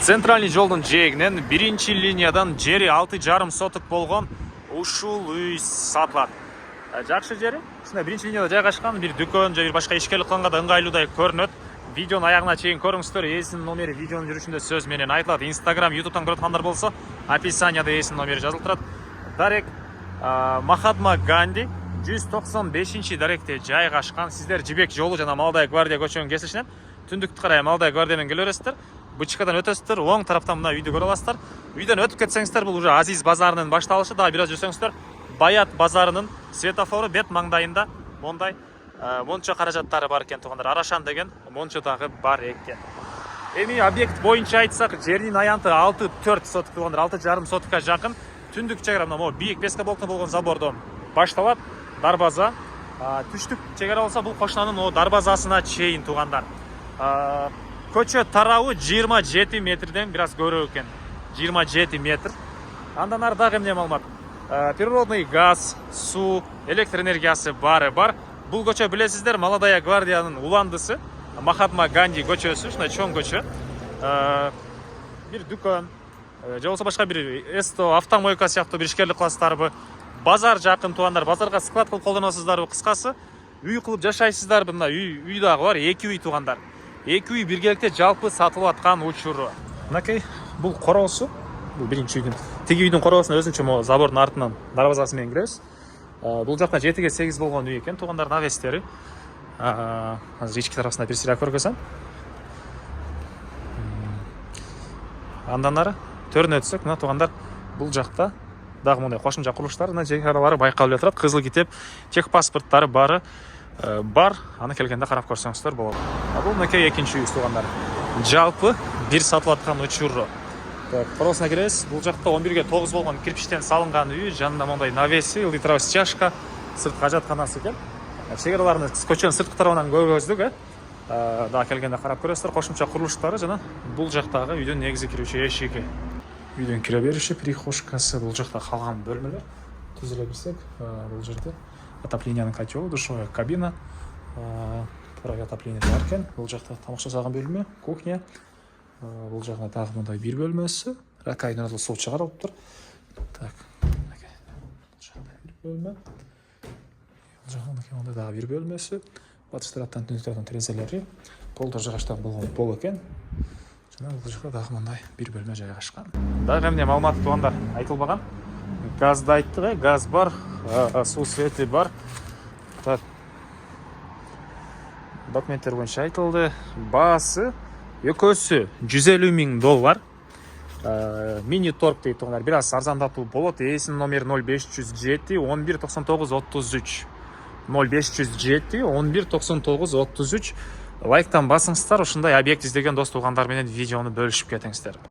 Центральный жолдун жээгинен биринчи линиядан жери 6,5 соток болгон ушул үй сатылат. Жакшы жери. Ушундай биринчи линияда жайгашкан, бир дүкөн же бир башка ишкерлик кылганга да ыңгайлуудай көрүнөт. Видеонун аягына чейин көрүңүздөр. Эсинин номери видеонун жүрүшүндө сөз менен айтылат. Instagram, YouTube'дан көрөт аткандар болсо, описанияда эсинин номери жазылып турат. Дарек Махатма Ганди 195 даректе жайгашкан. Сиздер Жибек жолу жана Молодая гвардия көчөнүн кесишинен түндүктү карай Молодая гвардия менен келе бересиздер. Бычкадан өтөсүздөр, оң тараптан мына үйдү көрө аласыздар. Үйдөн өтүп кетсеңиздер, бул уже Азиз базарынын башталышы. Дагы бир аз жүрсөңүздөр, Баят базарынын светофору бет маңдайында мондай мончо каражаттары бар экен туугандар. Арашан деген мончо дагы бар экен. Эми объект боюнча айтсак, жердин аянты 6,4 соток туугандар, 6,5 сотокко жакын. Түндүк чегара мына бийик бескаблоктон болгон забордон башталат. Дарбаза. Түштүк чегара болсо бул кошунанын дарбазасына чейин туугандар. Көчө тарабы 27 метрден бир аз көбүрөөк экен. 27 метр. Андан ары дагы эмне маалымат? Природный газ, суу, электр энергиясы бар. Бул көчө билесиздер, Молодая гвардиянын уландысы, Махатма Ганди көчөсү, ушундай чоң көчө. Бир дүкөн, же болбосо башка бир эсто автомойка сыяктуу бир ишкерлик кыласыздарбы? Базар жакын туугандар, базарга склад кылып колдоносуздарбы? Кыскасы, үй кылып жашайсыздарбы? Мына үй дагы бар, 2 үй туугандар. 2 үй биргеликте жалпы сатылып аткан учуру. Мынакей бул короосу. Бул биринчи үйдүн. Тиги үйдүн короосуна өзүнчө забордун артынан дарбазасы менен киребиз. Бул жакта 7ге 8 болгон үй экен. Туугандар навестери. Азыр ички тарабысына бир сыйра көргөзөм. Андан ары төрүнө өтсөк, мына туугандар бул жакта дагы мындай кошумча курулуштар, мына чегаралары байкалып жатат. Кызыл китеп, тех паспорттары бар. Аны келгенде карап көрсөңүздөр болот. Бул мынакей экинчи үй туугандар. Жалпы бир сатылып аткан учуру. Короосуна киребиз. Бул жакта 11ге 9 болгон кирпичтен салынган үй, жанында мондай навеси, литровый стяжка, сырткы ажатканасы экен. Чегараларын көчөнүн сырткы тарабынан көргөздүк, дагы келгенде карап көрөсүздөр. Кошумча курулуштары жана бул жактагы үйдүн негизи кирүүчү эшиги. Үйдүн кире бериши, прихожкасы, бул жакта калган бөлмөлөр. Түзүлө билсек, бул жерде отопленияның котелы, душевая кабина, отопление бар экен. Бул жакта тамак жасаган бөлмө, кухня. Бул жагында дагы мындай бир бөлмөсү, ракайдан суу чыгарылып тур. Так. Бул жакта бир бөлмө. Бул жакта мындай дагы бир бөлмөсү. Батыш тараптан түндүк тараптан терезелери, полдор жайгашкан болгон пол экен. Жана бул жакта дагы мындай бир бөлмө жайгашкан. Дагы эмне маалымат туугандар айтылбаган. Газды айттык, газ бар, суу свети бар. Так. Документтер боюнча айтылды. Баасы экөөсү $150,000. Мини торг дейт туугандар. Бир аз арзандатуу болот. Эсинин номери 0507 11 99 33. 0507 11 99 33. Лайктан басыңыздар, ушундай объект издеген дос туугандар менен видеону бөлүшүп кетиңиздер.